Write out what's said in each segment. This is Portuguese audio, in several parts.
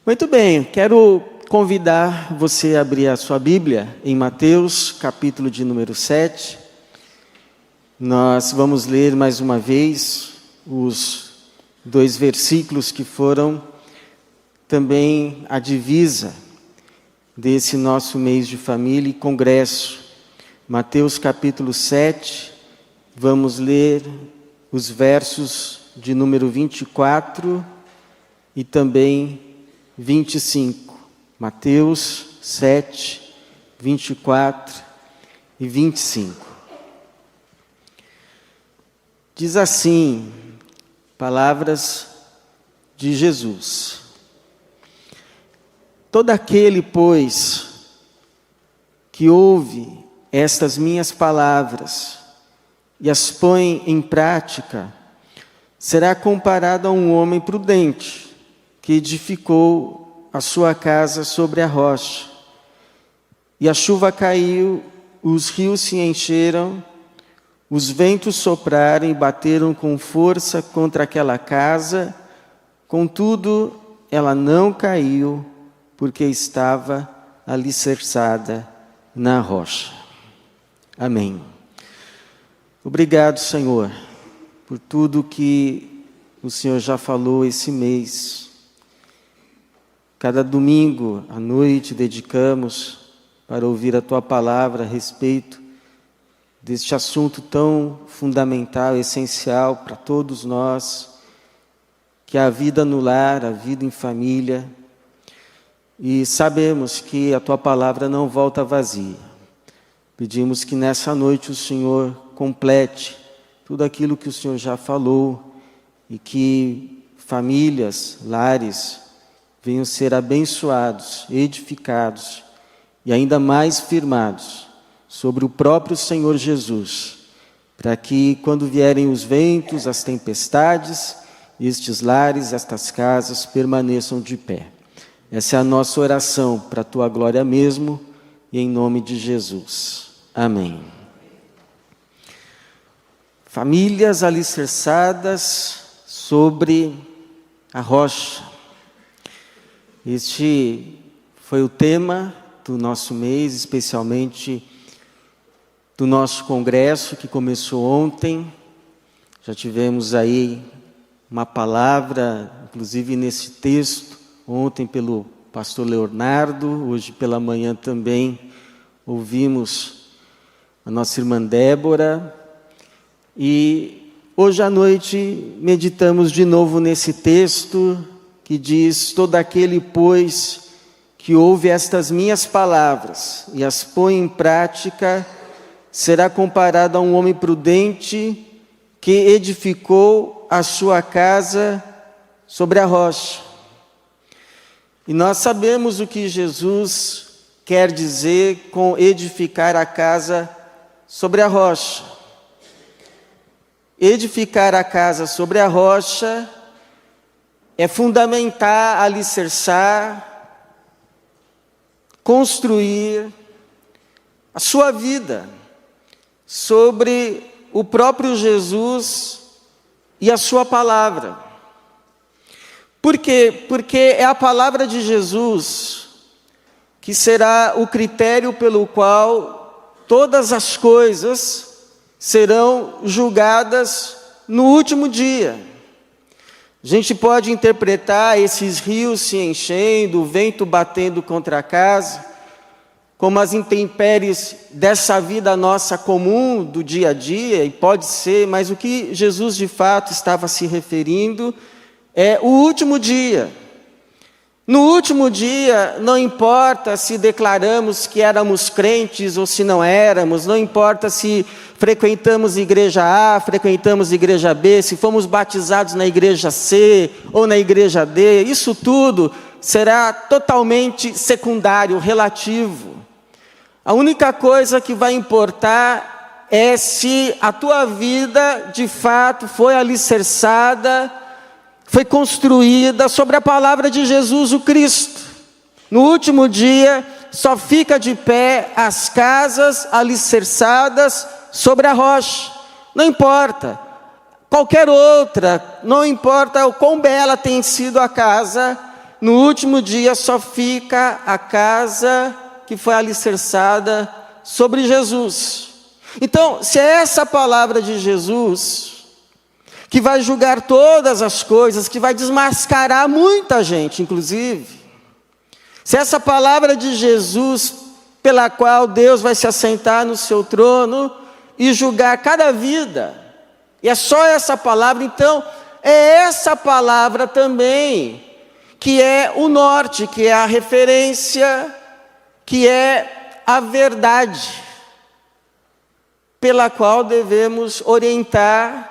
Muito bem, quero convidar você a abrir a sua Bíblia em Mateus, capítulo de número 7. Nós vamos ler mais uma vez os 2 versículos que foram também a divisa desse nosso mês de família e congresso. Mateus capítulo 7, vamos ler os versos de número 24 e também 25. Mateus 7, 24 e 25. Diz assim, palavras de Jesus: todo aquele, pois, que ouve estas minhas palavras e as põe em prática, será comparado a um homem prudente que edificou a sua casa sobre a rocha. E a chuva caiu, os rios se encheram, os ventos sopraram e bateram com força contra aquela casa, contudo, ela não caiu, porque estava alicerçada na rocha. Amém. Obrigado, Senhor, por tudo que o Senhor já falou esse mês. Cada domingo à noite dedicamos para ouvir a Tua palavra a respeito deste assunto tão fundamental, essencial para todos nós, que é a vida no lar, a vida em família. E sabemos que a Tua palavra não volta vazia. Pedimos que nessa noite o Senhor complete tudo aquilo que o Senhor já falou e que famílias, lares, venham ser abençoados, edificados e ainda mais firmados sobre o próprio Senhor Jesus, para que quando vierem os ventos, as tempestades, estes lares, estas casas permaneçam de pé. Essa é a nossa oração para a Tua glória mesmo e em nome de Jesus. Amém. Famílias alicerçadas sobre a rocha. Este foi o tema do nosso mês, especialmente do nosso congresso que começou ontem. Já tivemos aí uma palavra, inclusive nesse texto, ontem pelo pastor Leonardo, hoje pela manhã também ouvimos a nossa irmã Débora, e hoje à noite meditamos de novo nesse texto que diz: todo aquele, pois, que ouve estas minhas palavras e as põe em prática, será comparado a um homem prudente que edificou a sua casa sobre a rocha. E nós sabemos o que Jesus quer dizer com edificar a casa sobre a rocha. Edificar a casa sobre a rocha é fundamentar, alicerçar, construir a sua vida sobre o próprio Jesus e a sua palavra. Por quê? Porque é a palavra de Jesus que será o critério pelo qual todas as coisas serão julgadas no último dia. A gente pode interpretar esses rios se enchendo, o vento batendo contra a casa, como as intempéries dessa vida nossa comum, do dia a dia, e pode ser, mas o que Jesus de fato estava se referindo é o último dia. No último dia, não importa se declaramos que éramos crentes ou se não éramos, não importa se frequentamos igreja A, frequentamos igreja B, se fomos batizados na igreja C ou na igreja D, isso tudo será totalmente secundário, relativo. A única coisa que vai importar é se a tua vida de fato foi alicerçada, foi construída sobre a palavra de Jesus o Cristo. No último dia, só fica de pé as casas alicerçadas sobre a rocha. Não importa qualquer outra, não importa o quão bela tenha sido a casa, no último dia só fica a casa que foi alicerçada sobre Jesus. Então, se é essa palavra de Jesus, que vai julgar todas as coisas, que vai desmascarar muita gente, inclusive, se essa palavra de Jesus, pela qual Deus vai se assentar no seu trono e julgar cada vida, e é só essa palavra, então, é essa palavra também, que é o norte, que é a referência, que é a verdade, pela qual devemos orientar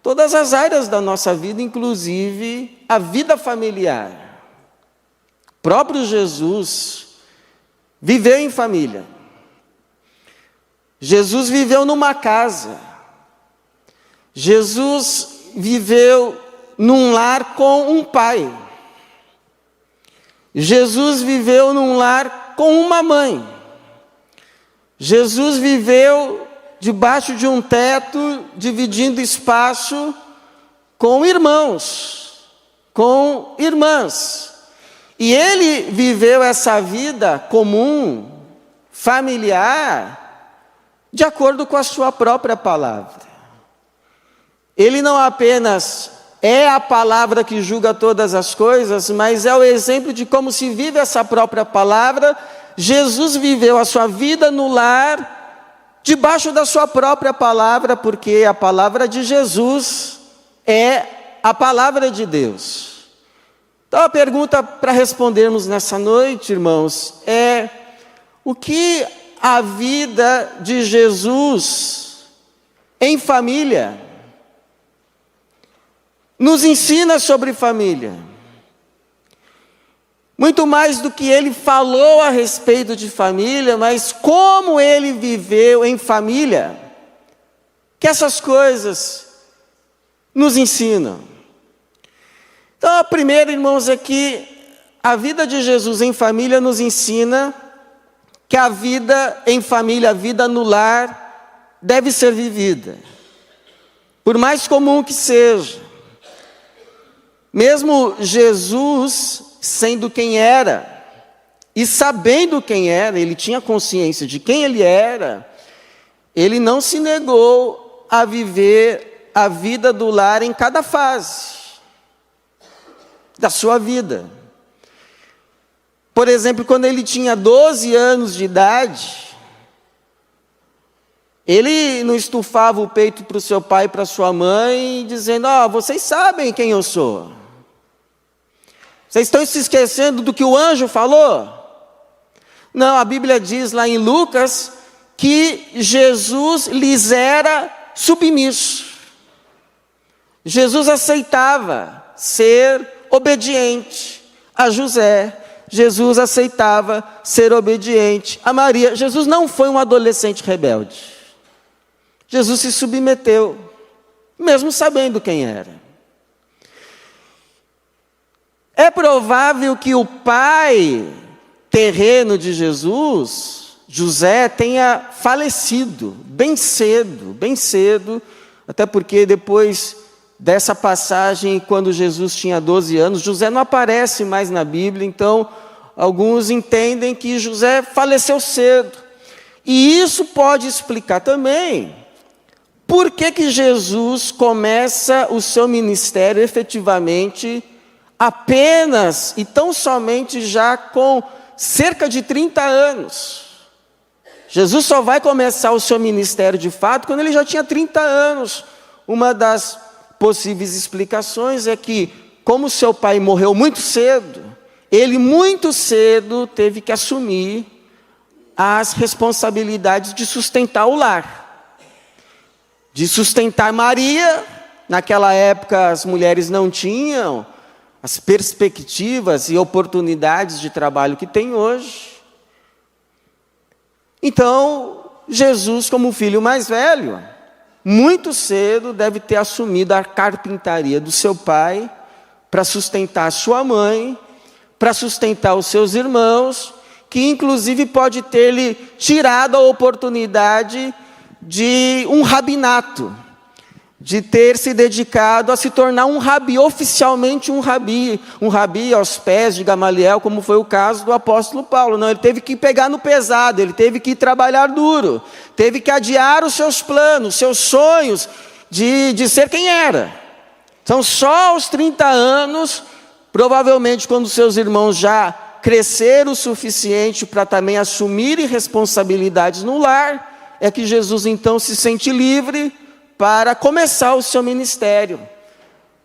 todas as áreas da nossa vida, inclusive a vida familiar. O próprio Jesus viveu em família. Jesus viveu numa casa. Jesus viveu num lar com um pai. Jesus viveu num lar com uma mãe. Jesus viveu debaixo de um teto, dividindo espaço com irmãos, com irmãs. E ele viveu essa vida comum, familiar, de acordo com a sua própria palavra. Ele não apenas é a palavra que julga todas as coisas, mas é o exemplo de como se vive essa própria palavra. Jesus viveu a sua vida no lar, debaixo da sua própria palavra, porque a palavra de Jesus é a palavra de Deus. Então a pergunta para respondermos nessa noite, irmãos, é: o que a vida de Jesus em família nos ensina sobre família? Muito mais do que ele falou a respeito de família, mas como ele viveu em família, que essas coisas nos ensinam. Então, a primeira, irmãos, é que a vida de Jesus em família nos ensina que a vida em família, a vida no lar, deve ser vivida, por mais comum que seja. Mesmo Jesus sendo quem era, e sabendo quem era, ele tinha consciência de quem ele era, ele não se negou a viver a vida do lar em cada fase da sua vida. Por exemplo, quando ele tinha 12 anos de idade, ele não estufava o peito para o seu pai e para a sua mãe, dizendo: vocês sabem quem eu sou. Vocês estão se esquecendo do que o anjo falou? Não, a Bíblia diz lá em Lucas que Jesus lhes era submisso. Jesus aceitava ser obediente a José. Jesus aceitava ser obediente a Maria. Jesus não foi um adolescente rebelde. Jesus se submeteu, mesmo sabendo quem era. É provável que o pai terreno de Jesus, José, tenha falecido bem cedo, até porque depois dessa passagem, quando Jesus tinha 12 anos, José não aparece mais na Bíblia, então alguns entendem que José faleceu cedo. E isso pode explicar também por que Jesus começa o seu ministério efetivamente apenas e tão somente já com cerca de 30 anos. Jesus só vai começar o seu ministério de fato quando ele já tinha 30 anos. Uma das possíveis explicações é que, como seu pai morreu muito cedo, ele muito cedo teve que assumir as responsabilidades de sustentar o lar, de sustentar Maria. Naquela época as mulheres não tinham as perspectivas e oportunidades de trabalho que tem hoje. Então, Jesus, como filho mais velho, muito cedo deve ter assumido a carpintaria do seu pai para sustentar sua mãe, para sustentar os seus irmãos, que inclusive pode ter lhe tirado a oportunidade de um rabinato, de ter se dedicado a se tornar um rabi, oficialmente um rabi aos pés de Gamaliel, como foi o caso do apóstolo Paulo. Não, ele teve que pegar no pesado, ele teve que trabalhar duro, teve que adiar os seus planos, seus sonhos de ser quem era. Então, só aos 30 anos, provavelmente quando seus irmãos já cresceram o suficiente para também assumirem responsabilidades no lar, é que Jesus então se sente livre para começar o seu ministério.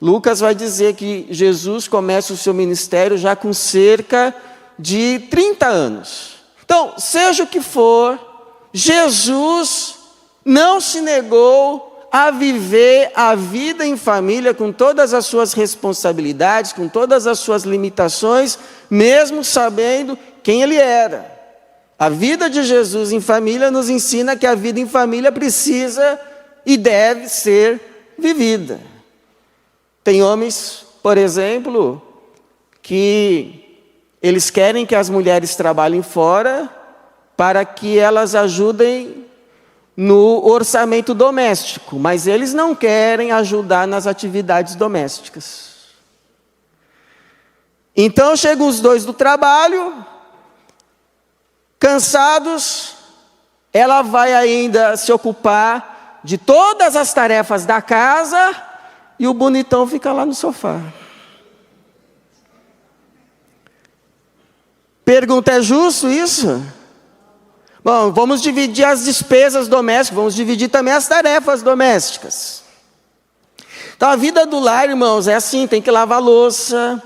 Lucas vai dizer que Jesus começa o seu ministério já com cerca de 30 anos. Então, seja o que for, Jesus não se negou a viver a vida em família com todas as suas responsabilidades, com todas as suas limitações, mesmo sabendo quem ele era. A vida de Jesus em família nos ensina que a vida em família precisa e deve ser vivida. Tem homens, por exemplo, que eles querem que as mulheres trabalhem fora para que elas ajudem no orçamento doméstico, mas eles não querem ajudar nas atividades domésticas. Então chegam os dois do trabalho, cansados, ela vai ainda se ocupar de todas as tarefas da casa, e o bonitão fica lá no sofá. Pergunta: é justo isso? Bom, vamos dividir as despesas domésticas, vamos dividir também as tarefas domésticas. Então a vida do lar, irmãos, é assim: tem que lavar a louça,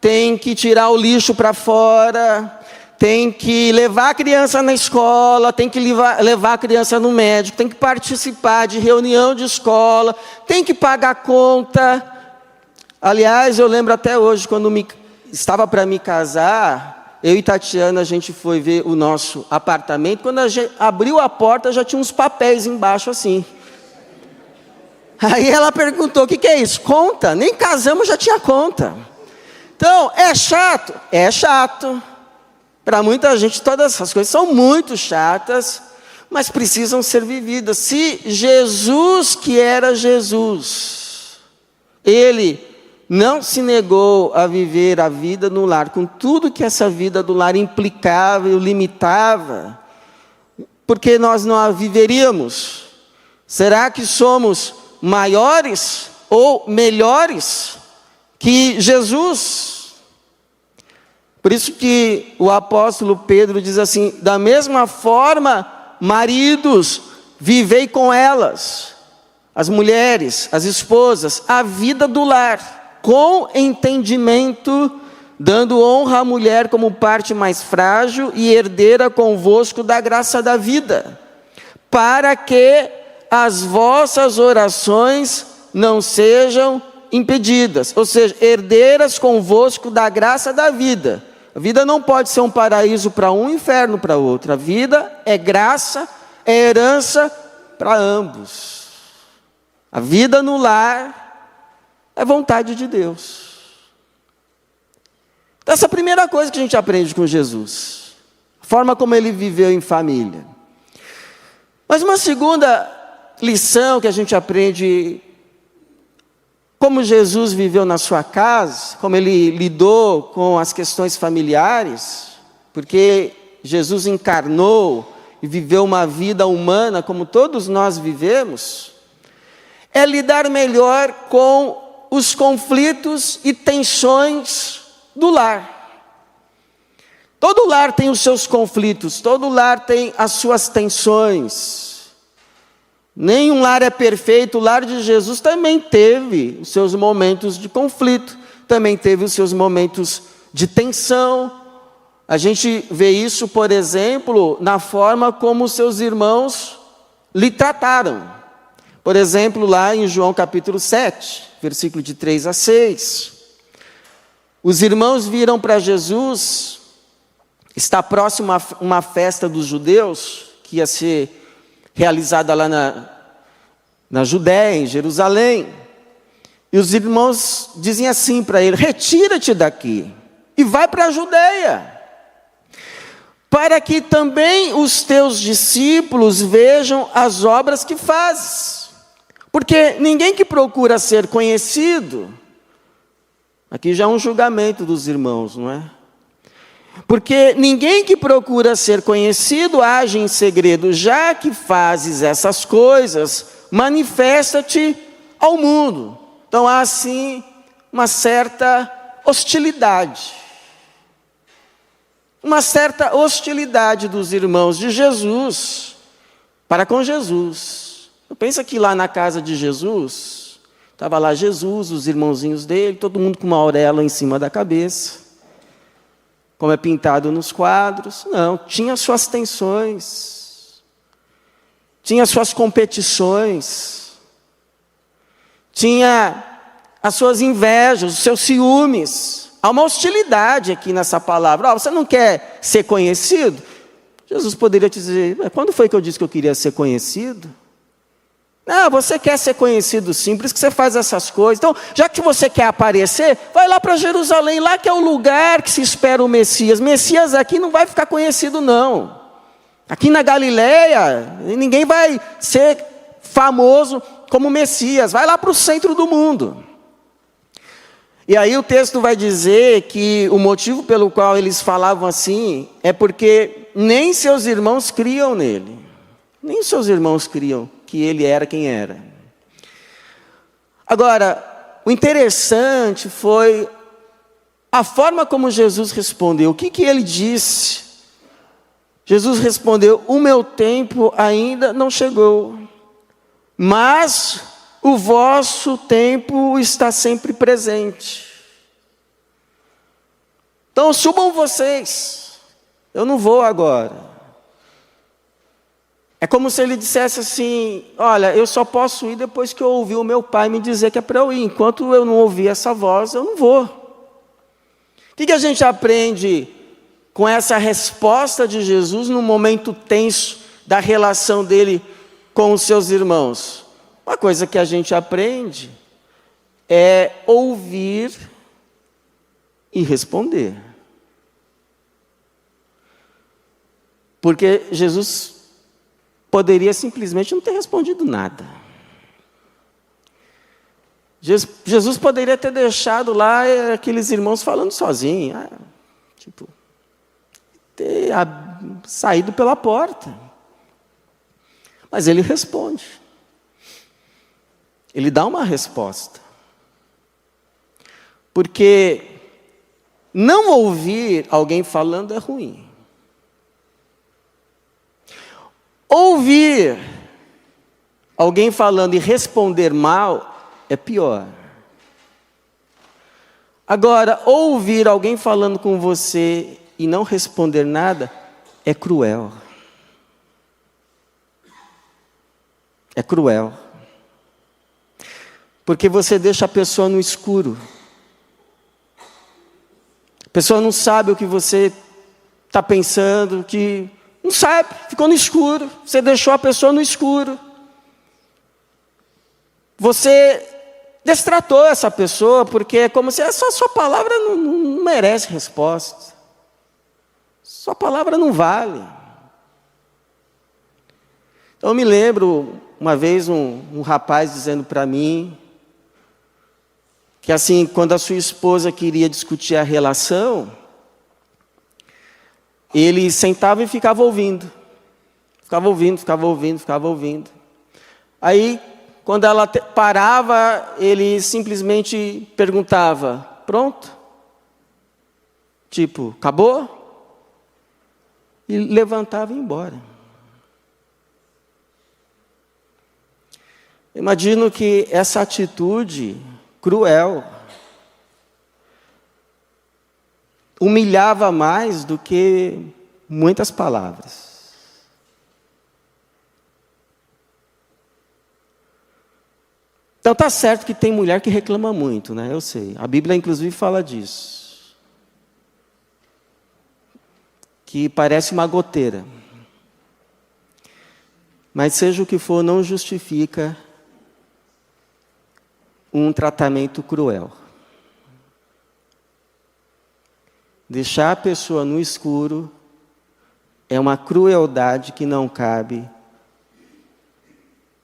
tem que tirar o lixo para fora, tem que levar a criança na escola, tem que levar a criança no médico, tem que participar de reunião de escola, tem que pagar conta. Aliás, eu lembro até hoje, quando estava para me casar, eu e Tatiana, a gente foi ver o nosso apartamento. Quando a gente abriu a porta, já tinha uns papéis embaixo assim. Aí ela perguntou: o que é isso? Conta? Nem casamos, já tinha conta. Então, é chato? É chato. Para muita gente, todas essas coisas são muito chatas, mas precisam ser vividas. Se Jesus, que era Jesus, ele não se negou a viver a vida no lar, com tudo que essa vida do lar implicava e o limitava, porque nós não a viveríamos? Será que somos maiores ou melhores que Jesus? Por isso que o apóstolo Pedro diz assim: da mesma forma, maridos, vivei com elas, as mulheres, as esposas, a vida do lar, com entendimento, dando honra à mulher como parte mais frágil e herdeira convosco da graça da vida, para que as vossas orações não sejam impedidas, ou seja, herdeiras convosco da graça da vida. A vida não pode ser um paraíso para um, inferno para outro. A vida é graça, é herança para ambos. A vida no lar é vontade de Deus. Então, essa é a primeira coisa que a gente aprende com Jesus, a forma como ele viveu em família. Mas uma segunda lição que a gente aprende, como Jesus viveu na sua casa, como ele lidou com as questões familiares, porque Jesus encarnou e viveu uma vida humana como todos nós vivemos, é lidar melhor com os conflitos e tensões do lar. Todo lar tem os seus conflitos, todo lar tem as suas tensões. Nenhum lar é perfeito. O lar de Jesus também teve os seus momentos de conflito, também teve os seus momentos de tensão. A gente vê isso, por exemplo, na forma como os seus irmãos lhe trataram. Por exemplo, lá em João capítulo 7, versículo de 3 a 6. Os irmãos viram para Jesus, está próximo a uma festa dos judeus, que ia ser realizada lá na Judéia, em Jerusalém. E os irmãos dizem assim para ele: retira-te daqui e vai para a Judéia, para que também os teus discípulos vejam as obras que fazes. Porque ninguém que procura ser conhecido, aqui já é um julgamento dos irmãos, não é? Porque ninguém que procura ser conhecido age em segredo, já que fazes essas coisas, manifesta-te ao mundo. Então há assim uma certa hostilidade. Uma certa hostilidade dos irmãos de Jesus para com Jesus. Pensa que lá na casa de Jesus, estava lá Jesus, os irmãozinhos dele, todo mundo com uma auréola em cima da cabeça, como é pintado nos quadros. Não, tinha suas tensões, tinha suas competições, tinha as suas invejas, os seus ciúmes. Há uma hostilidade aqui nessa palavra. Você não quer ser conhecido? Jesus poderia te dizer, quando foi que eu disse que eu queria ser conhecido? Você quer ser conhecido sim, por isso que você faz essas coisas. Então, já que você quer aparecer, vai lá para Jerusalém, lá que é o lugar que se espera o Messias. Messias aqui não vai ficar conhecido não. Aqui na Galileia, ninguém vai ser famoso como Messias. Vai lá para o centro do mundo. E aí o texto vai dizer que o motivo pelo qual eles falavam assim é porque nem seus irmãos criam nele. Nem seus irmãos criam que ele era quem era. Agora, o interessante foi a forma como Jesus respondeu. O que ele disse? Jesus respondeu, o meu tempo ainda não chegou, mas o vosso tempo está sempre presente. Então subam vocês, eu não vou agora. É como se ele dissesse assim, olha, eu só posso ir depois que eu ouvir o meu pai me dizer que é para eu ir. Enquanto eu não ouvir essa voz, eu não vou. O que a gente aprende com essa resposta de Jesus no momento tenso da relação dele com os seus irmãos? Uma coisa que a gente aprende é ouvir e responder. Porque Jesus poderia simplesmente não ter respondido nada. Jesus poderia ter deixado lá aqueles irmãos falando sozinhos. Ter saído pela porta. Mas ele responde. Ele dá uma resposta. Porque não ouvir alguém falando é ruim. Ouvir alguém falando e responder mal é pior. Agora, ouvir alguém falando com você e não responder nada é cruel. É cruel. Porque você deixa a pessoa no escuro. A pessoa não sabe o que você está pensando, que não sabe, ficou no escuro. Você deixou a pessoa no escuro. Você destratou essa pessoa, porque é como se a sua palavra não merece resposta. Sua palavra não vale. Então, eu me lembro, uma vez, um rapaz dizendo para mim, que assim, quando a sua esposa queria discutir a relação, ele sentava e ficava ouvindo. Ficava ouvindo. Aí, quando ela parava, ele simplesmente perguntava, pronto? Tipo, acabou? E levantava e ia embora. Imagino que essa atitude cruel humilhava mais do que muitas palavras. Então tá certo que tem mulher que reclama muito, né? Eu sei. A Bíblia inclusive fala disso. Que parece uma goteira. Mas seja o que for, não justifica um tratamento cruel. Deixar a pessoa no escuro é uma crueldade que não cabe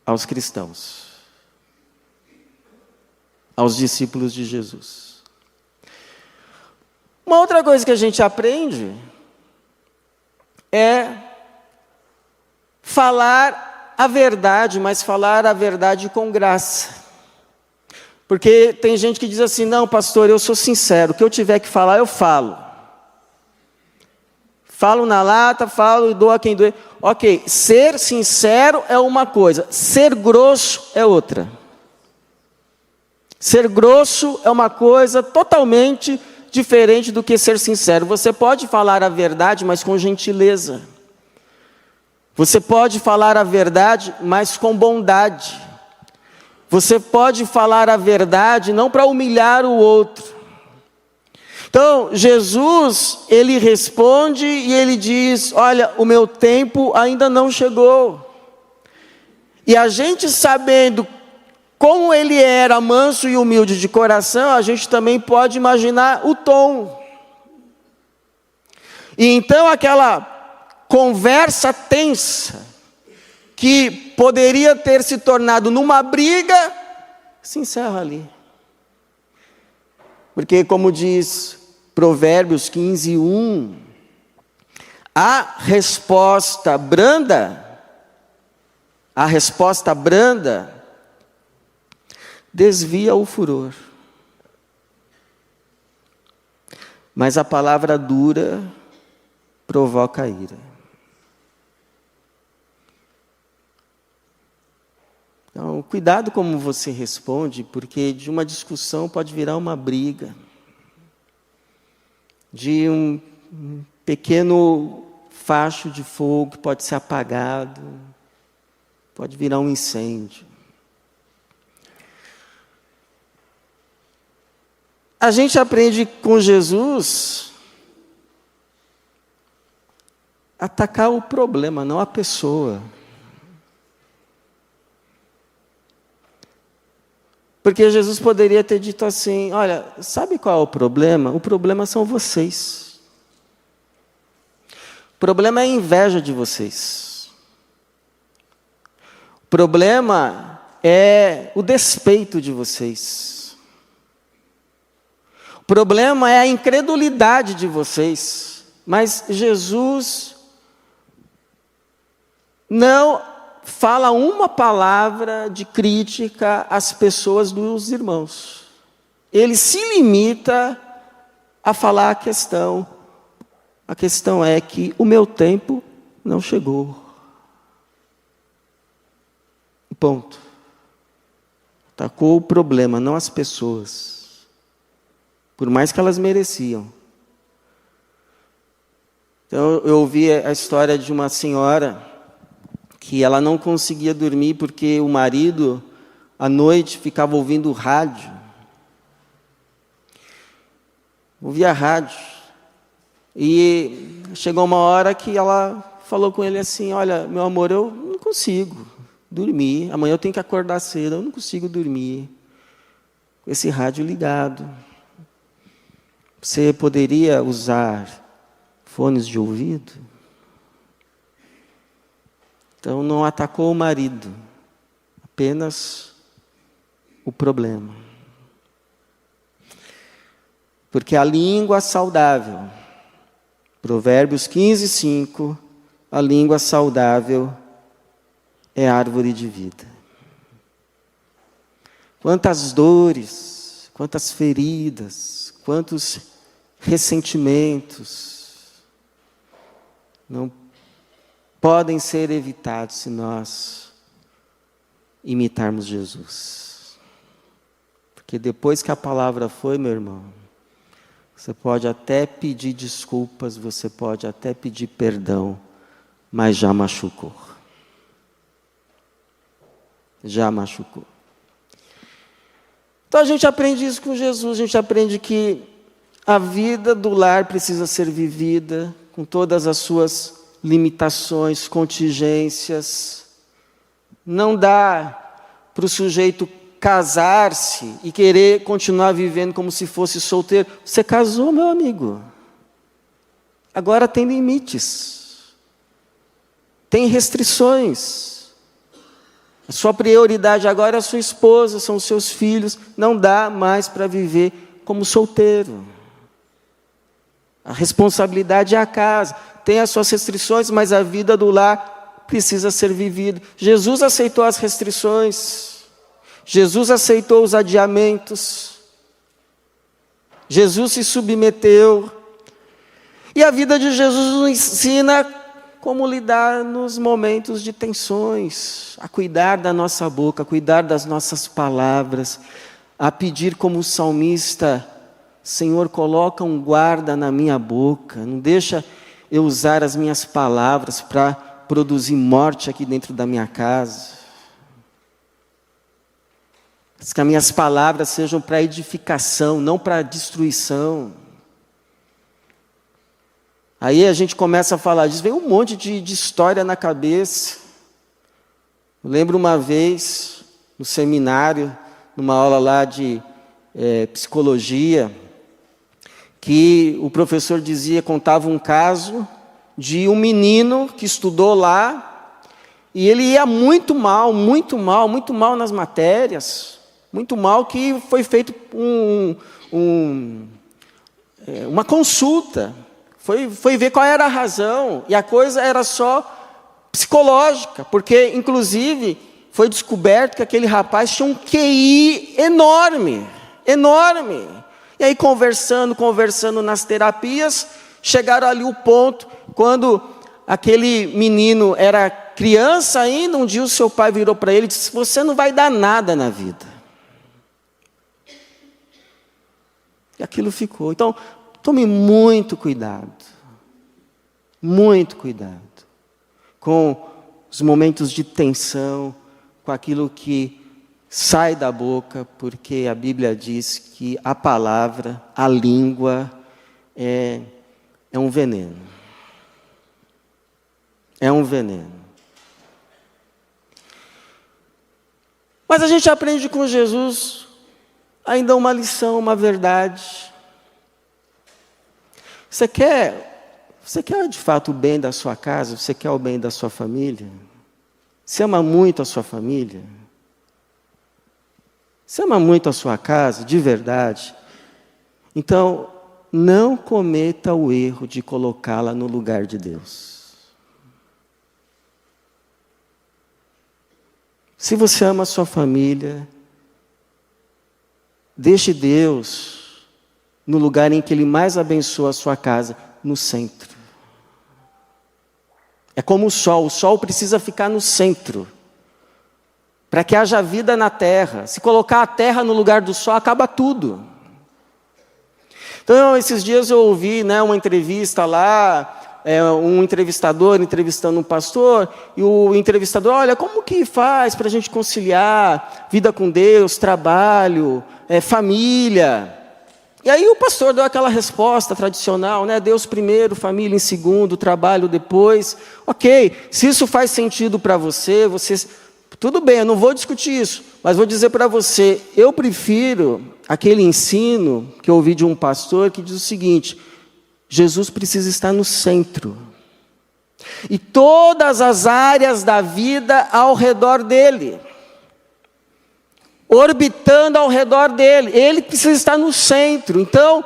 aos cristãos. aos discípulos de Jesus. Uma outra coisa que a gente aprende é falar a verdade, mas falar a verdade com graça. Porque tem gente que diz assim, não, pastor, eu sou sincero, o que eu tiver que falar, eu falo. Falo na lata, falo e dou a quem doer. Ok, ser sincero é uma coisa, ser grosso é outra. Ser grosso é uma coisa totalmente diferente do que ser sincero. Você pode falar a verdade, mas com gentileza. Você pode falar a verdade, mas com bondade. Você pode falar a verdade não para humilhar o outro. Então, Jesus, ele responde e ele diz, olha, o meu tempo ainda não chegou. E a gente sabendo como ele era manso e humilde de coração, a gente também pode imaginar o tom. E então aquela conversa tensa, que poderia ter se tornado numa briga, se encerra ali. Porque como diz Provérbios 15:1, a resposta branda desvia o furor. Mas a palavra dura provoca ira. Então, cuidado como você responde, porque de uma discussão pode virar uma briga. De um pequeno facho de fogo que pode ser apagado, pode virar um incêndio. A gente aprende com Jesus a atacar o problema, não a pessoa. Porque Jesus poderia ter dito assim, olha, sabe qual é o problema? O problema são vocês. O problema é a inveja de vocês. O problema é o despeito de vocês. O problema é a incredulidade de vocês. Mas Jesus não fala uma palavra de crítica às pessoas dos irmãos. Ele se limita a falar a questão. A questão é que o meu tempo não chegou. Ponto. Atacou o problema, não as pessoas. Por mais que elas mereciam. Então, eu ouvi a história de uma senhora que ela não conseguia dormir porque o marido, à noite, ficava ouvindo rádio. Ouvia rádio. E chegou uma hora que ela falou com ele assim, olha, meu amor, eu não consigo dormir. Amanhã eu tenho que acordar cedo, eu não consigo dormir com esse rádio ligado. Você poderia usar fones de ouvido? Então não atacou o marido, apenas o problema. Porque a língua saudável, Provérbios 15:5, a língua saudável é árvore de vida. Quantas dores, quantas feridas, quantos ressentimentos não podem ser evitados se nós imitarmos Jesus. Porque depois que a palavra foi, meu irmão, você pode até pedir desculpas, você pode até pedir perdão, mas já machucou. Já machucou. Então a gente aprende isso com Jesus, a gente aprende que a vida do lar precisa ser vivida com todas as suas limitações, contingências. Não dá para o sujeito casar-se e querer continuar vivendo como se fosse solteiro. Você casou, meu amigo. Agora tem limites. Tem restrições. A sua prioridade agora é a sua esposa, são os seus filhos. Não dá mais para viver como solteiro. A responsabilidade é a casa. Tem as suas restrições, mas a vida do lar precisa ser vivida. Jesus aceitou as restrições. Jesus aceitou os adiamentos. Jesus se submeteu. E a vida de Jesus nos ensina como lidar nos momentos de tensões, a cuidar da nossa boca, a cuidar das nossas palavras, a pedir como o salmista: Senhor, coloca um guarda na minha boca, não deixa eu usar as minhas palavras para produzir morte aqui dentro da minha casa. Que as minhas palavras sejam para edificação, não para destruição. Aí a gente começa a falar disso, vem um monte de história na cabeça. Eu lembro uma vez, no seminário, numa aula lá de psicologia, que o professor contava um caso de um menino que estudou lá, e ele ia muito mal nas matérias, muito mal, que foi feito uma consulta. Foi ver qual era a razão, e a coisa era só psicológica, porque, inclusive, foi descoberto que aquele rapaz tinha um QI enorme. E aí, conversando nas terapias, chegaram ali o ponto, quando aquele menino era criança ainda, um dia o seu pai virou para ele e disse: você não vai dar nada na vida. E aquilo ficou. Então, tome muito cuidado com os momentos de tensão, com aquilo que sai da boca, porque a Bíblia diz que a palavra, a língua, é um veneno. É um veneno. Mas a gente aprende com Jesus ainda uma lição, uma verdade. Você quer de fato o bem da sua casa? Você quer o bem da sua família? Você ama muito a sua família? Você ama muito a sua casa, de verdade? Então, não cometa o erro de colocá-la no lugar de Deus. Se você ama a sua família, deixe Deus no lugar em que Ele mais abençoa a sua casa, no centro. É como o sol precisa ficar no centro, para que haja vida na terra. Se colocar a terra no lugar do sol, acaba tudo. Então, esses dias eu ouvi uma entrevista lá, um entrevistador entrevistando um pastor, e o entrevistador: olha, como que faz para a gente conciliar vida com Deus, trabalho, família? E aí o pastor deu aquela resposta tradicional, Deus primeiro, família em segundo, trabalho depois. Ok, se isso faz sentido para você, tudo bem, eu não vou discutir isso, mas vou dizer para você, eu prefiro aquele ensino que eu ouvi de um pastor que diz o seguinte: Jesus precisa estar no centro. E todas as áreas da vida ao redor dele, orbitando ao redor dele. Ele precisa estar no centro. Então,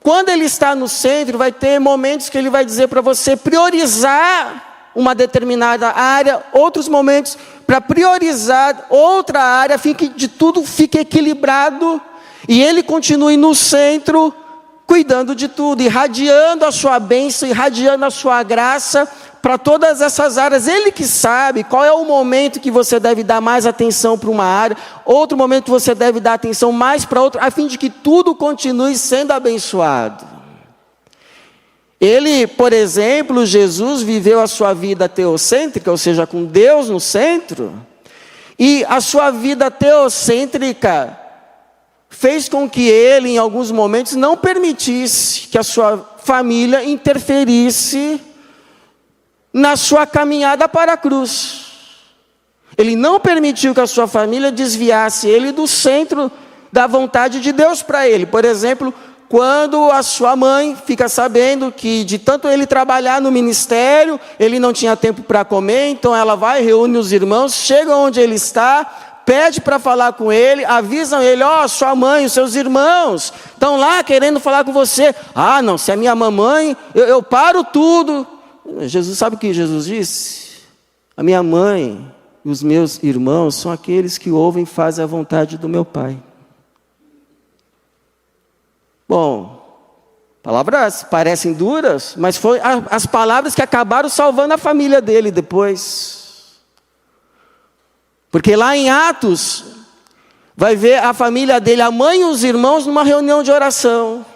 quando ele está no centro, vai ter momentos que ele vai dizer para você priorizar uma determinada área, outros momentos para priorizar outra área, a fim que de tudo fique equilibrado, e ele continue no centro, cuidando de tudo, irradiando a sua bênção, irradiando a sua graça para todas essas áreas. Ele que sabe qual é o momento que você deve dar mais atenção para uma área, outro momento que você deve dar atenção mais para outra, a fim de que tudo continue sendo abençoado. Ele, por exemplo, Jesus viveu a sua vida teocêntrica, ou seja, com Deus no centro, e a sua vida teocêntrica fez com que ele, em alguns momentos, não permitisse que a sua família interferisse na sua caminhada para a cruz. Ele não permitiu que a sua família desviasse ele do centro da vontade de Deus para ele. Por exemplo, quando a sua mãe fica sabendo que de tanto ele trabalhar no ministério, ele não tinha tempo para comer, então ela vai, reúne os irmãos, chega onde ele está, pede para falar com ele, avisam ele, sua mãe, os seus irmãos estão lá querendo falar com você. Ah, não, se é minha mamãe, eu paro tudo. Jesus, sabe o que Jesus disse? A minha mãe e os meus irmãos são aqueles que ouvem e fazem a vontade do meu Pai. Bom, palavras parecem duras, mas foi as palavras que acabaram salvando a família dele depois. Porque lá em Atos, vai ver a família dele, a mãe e os irmãos, numa reunião de oração.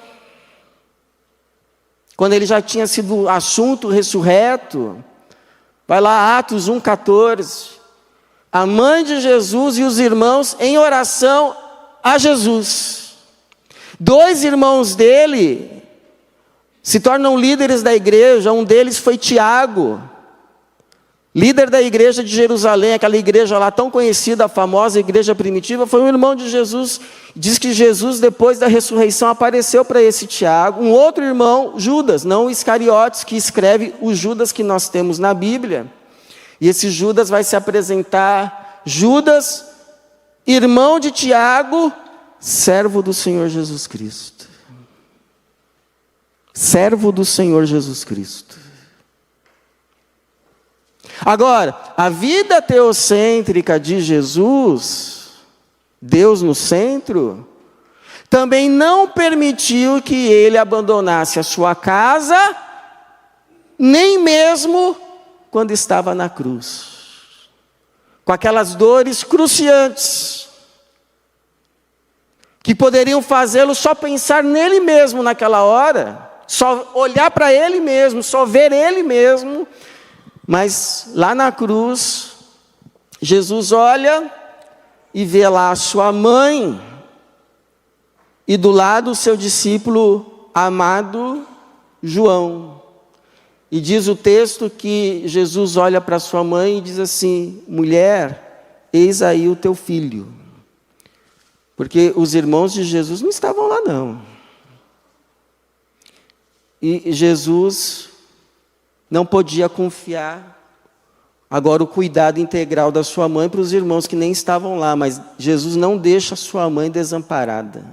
Quando ele já tinha sido assunto ressurreto. Vai lá, Atos 1,14. A mãe de Jesus e os irmãos em oração a Jesus. 2 irmãos dele se tornam líderes da igreja. Um deles foi Tiago, líder da igreja de Jerusalém, aquela igreja lá tão conhecida, a famosa igreja primitiva. Foi um irmão de Jesus. Diz que Jesus, depois da ressurreição, apareceu para esse Tiago. Um outro irmão, Judas, não o Iscariotes, que escreve o Judas que nós temos na Bíblia. E esse Judas vai se apresentar, Judas, irmão de Tiago, servo do Senhor Jesus Cristo. Servo do Senhor Jesus Cristo. Agora, a vida teocêntrica de Jesus, Deus no centro, também não permitiu que ele abandonasse a sua casa, nem mesmo quando estava na cruz, com aquelas dores cruciantes, que poderiam fazê-lo só pensar nele mesmo naquela hora, só olhar para ele mesmo, só ver ele mesmo. Mas lá na cruz, Jesus olha e vê lá a sua mãe, e do lado o seu discípulo amado João. E diz o texto que Jesus olha para sua mãe e diz assim: mulher, eis aí o teu filho. Porque os irmãos de Jesus não estavam lá, não. E Jesus não podia confiar agora o cuidado integral da sua mãe para os irmãos que nem estavam lá. Mas Jesus não deixa a sua mãe desamparada.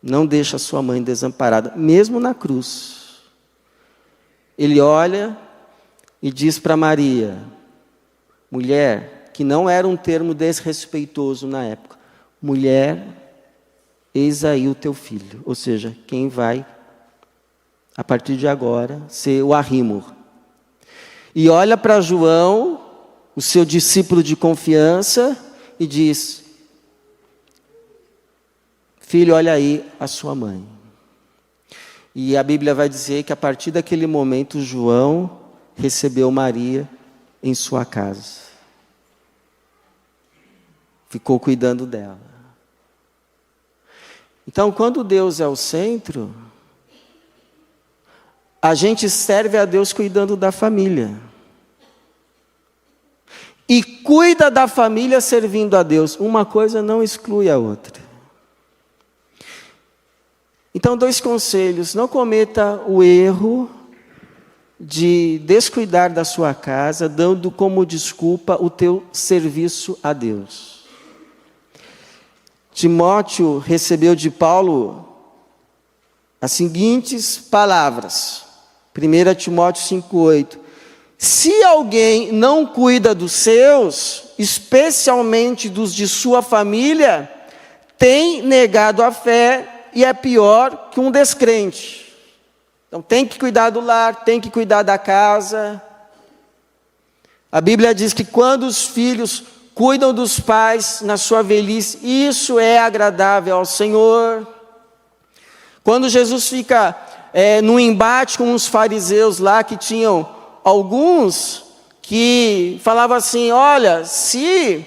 Não deixa a sua mãe desamparada, mesmo na cruz. Ele olha e diz para Maria, mulher, que não era um termo desrespeitoso na época, mulher, eis aí o teu filho. Ou seja, quem vai, a partir de agora, ser o arrímor. E olha para João, o seu discípulo de confiança, e diz, filho, olha aí a sua mãe. E a Bíblia vai dizer que a partir daquele momento, João recebeu Maria em sua casa. Ficou cuidando dela. Então, quando Deus é o centro, a gente serve a Deus cuidando da família. E cuida da família servindo a Deus. Uma coisa não exclui a outra. Então, 2 conselhos. Não cometa o erro de descuidar da sua casa, dando como desculpa o teu serviço a Deus. Timóteo recebeu de Paulo as seguintes palavras. 1 Timóteo 5,8. Se alguém não cuida dos seus, especialmente dos de sua família, tem negado a fé e é pior que um descrente. Então tem que cuidar do lar, tem que cuidar da casa. A Bíblia diz que quando os filhos cuidam dos pais na sua velhice, isso é agradável ao Senhor. Quando Jesus fica num embate com os fariseus lá, que tinham alguns que falavam assim, olha, se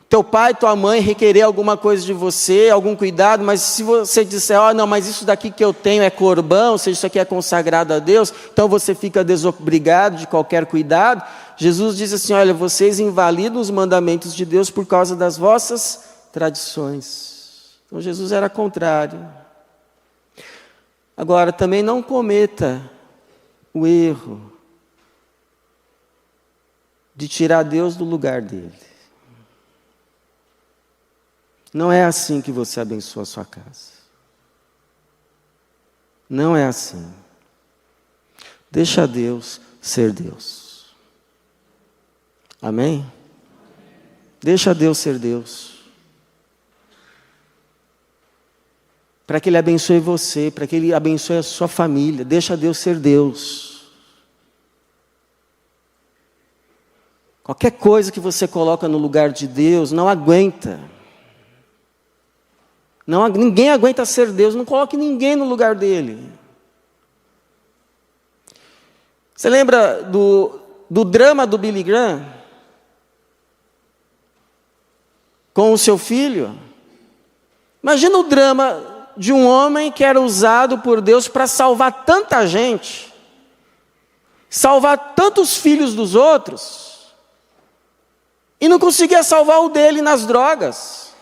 teu pai e tua mãe requerer alguma coisa de você, algum cuidado, mas se você disser, não, mas isso daqui que eu tenho é corbão, ou seja, isso aqui é consagrado a Deus, então você fica desobrigado de qualquer cuidado. Jesus diz assim, olha, vocês invalidam os mandamentos de Deus por causa das vossas tradições. Então Jesus era contrário. Agora, também não cometa o erro de tirar Deus do lugar dele. Não é assim que você abençoa a sua casa. Não é assim. Deixa Deus ser Deus. Amém? Deixa Deus ser Deus. Para que Ele abençoe você, para que Ele abençoe a sua família. Deixa Deus ser Deus. Qualquer coisa que você coloca no lugar de Deus, não aguenta. Ninguém aguenta ser Deus, não coloque ninguém no lugar dele. Você lembra do drama do Billy Graham? Com o seu filho? Imagina o drama de um homem que era usado por Deus para salvar tanta gente, salvar tantos filhos dos outros, e não conseguia salvar o dele nas drogas.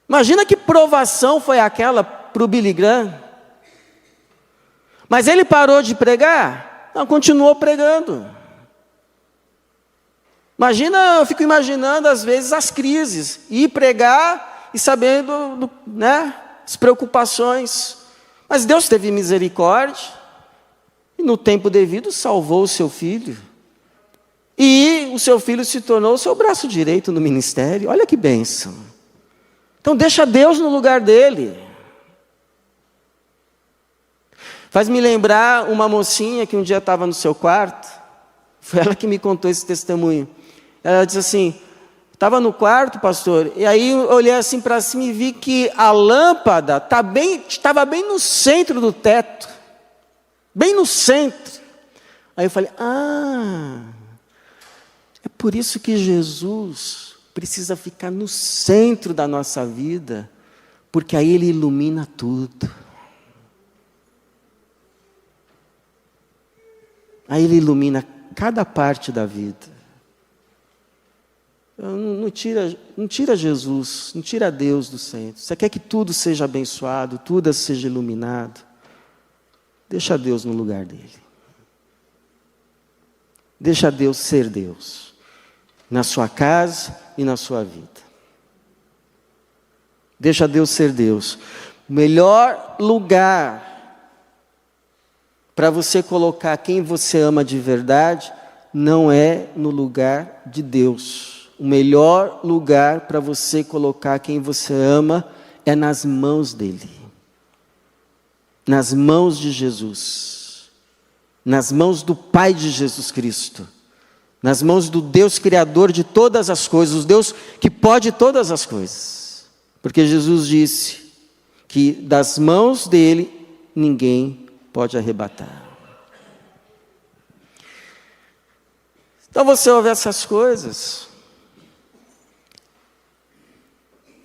Imagina que provação foi aquela para o Billy Graham. Mas ele parou de pregar? Não, continuou pregando. Eu fico imaginando às vezes as crises, ir pregar e sabendo, as preocupações. Mas Deus teve misericórdia e no tempo devido salvou o seu filho. E o seu filho se tornou o seu braço direito no ministério. Olha que bênção. Então deixa Deus no lugar dele. Faz me lembrar uma mocinha que um dia estava no seu quarto. Foi ela que me contou esse testemunho. Ela disse assim, estava no quarto, pastor, e aí eu olhei assim para cima e vi que a lâmpada estava bem no centro do teto. Bem no centro. Aí eu falei, é por isso que Jesus precisa ficar no centro da nossa vida, porque aí Ele ilumina tudo. Aí Ele ilumina cada parte da vida. Não tira Jesus, não tira Deus do centro. Você quer que tudo seja abençoado, tudo seja iluminado? Deixa Deus no lugar dele. Deixa Deus ser Deus. Na sua casa e na sua vida. Deixa Deus ser Deus. O melhor lugar para você colocar quem você ama de verdade não é no lugar de Deus. O melhor lugar para você colocar quem você ama é nas mãos dele. Nas mãos de Jesus. Nas mãos do Pai de Jesus Cristo. Nas mãos do Deus Criador de todas as coisas, o Deus que pode todas as coisas. Porque Jesus disse que das mãos dele ninguém pode arrebatar. Então você ouve essas coisas,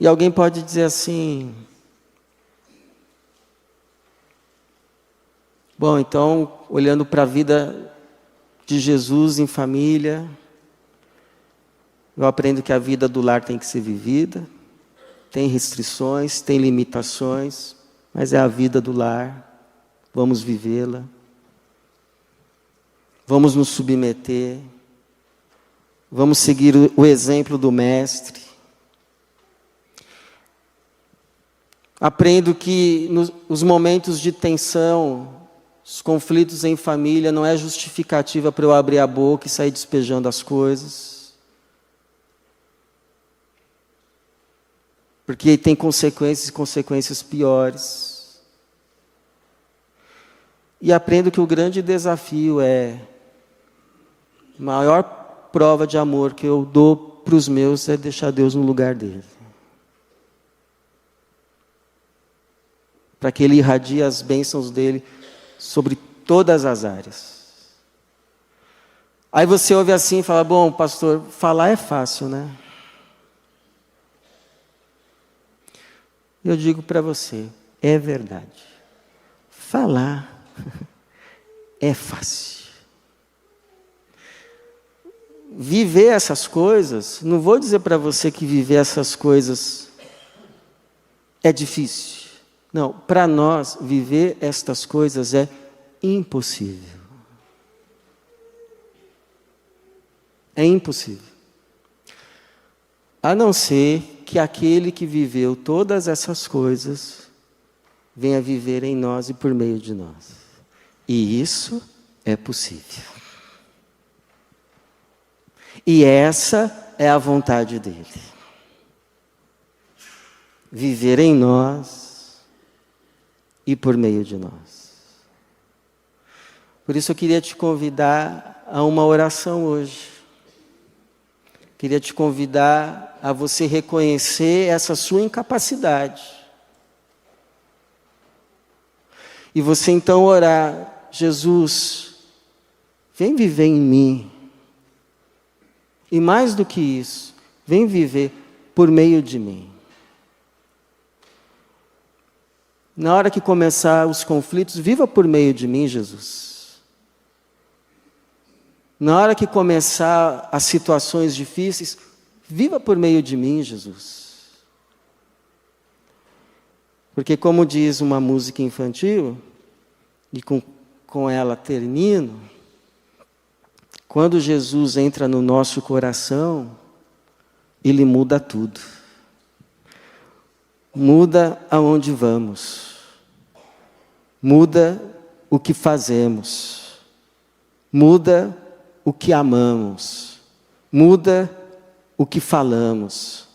e alguém pode dizer assim, bom, então, olhando para a vida de Jesus em família, eu aprendo que a vida do lar tem que ser vivida, tem restrições, tem limitações, mas é a vida do lar, vamos vivê-la, vamos nos submeter, vamos seguir o exemplo do Mestre. Aprendo que nos momentos de tensão, os conflitos em família não é justificativa para eu abrir a boca e sair despejando as coisas. Porque tem consequências e consequências piores. E aprendo que o grande desafio é, a maior prova de amor que eu dou para os meus é deixar Deus no lugar dele. Para que Ele irradie as bênçãos dele sobre todas as áreas. Aí você ouve assim e fala, bom, pastor, falar é fácil, né? Eu digo para você, é verdade. Falar é fácil. Viver essas coisas, não vou dizer para você que viver essas coisas é difícil. Não, para nós, viver estas coisas é impossível. É impossível. A não ser que aquele que viveu todas essas coisas venha viver em nós e por meio de nós. E isso é possível. E essa é a vontade dele. Viver em nós e por meio de nós. Por isso eu queria te convidar a uma oração hoje. Queria te convidar a você reconhecer essa sua incapacidade. E você então orar: Jesus, vem viver em mim. E mais do que isso, vem viver por meio de mim. Na hora que começar os conflitos, viva por meio de mim, Jesus. Na hora que começar as situações difíceis, viva por meio de mim, Jesus. Porque como diz uma música infantil, e com ela termino, quando Jesus entra no nosso coração, Ele muda tudo. Muda aonde vamos. Muda o que fazemos. Muda o que amamos, muda o que falamos,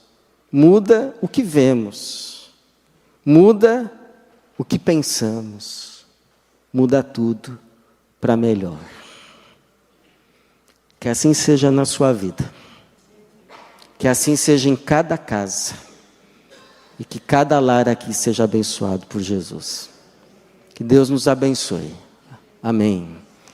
muda o que vemos, muda o que pensamos, muda tudo para melhor. Que assim seja na sua vida, que assim seja em cada casa, e que cada lar aqui seja abençoado por Jesus. Que Deus nos abençoe. Amém.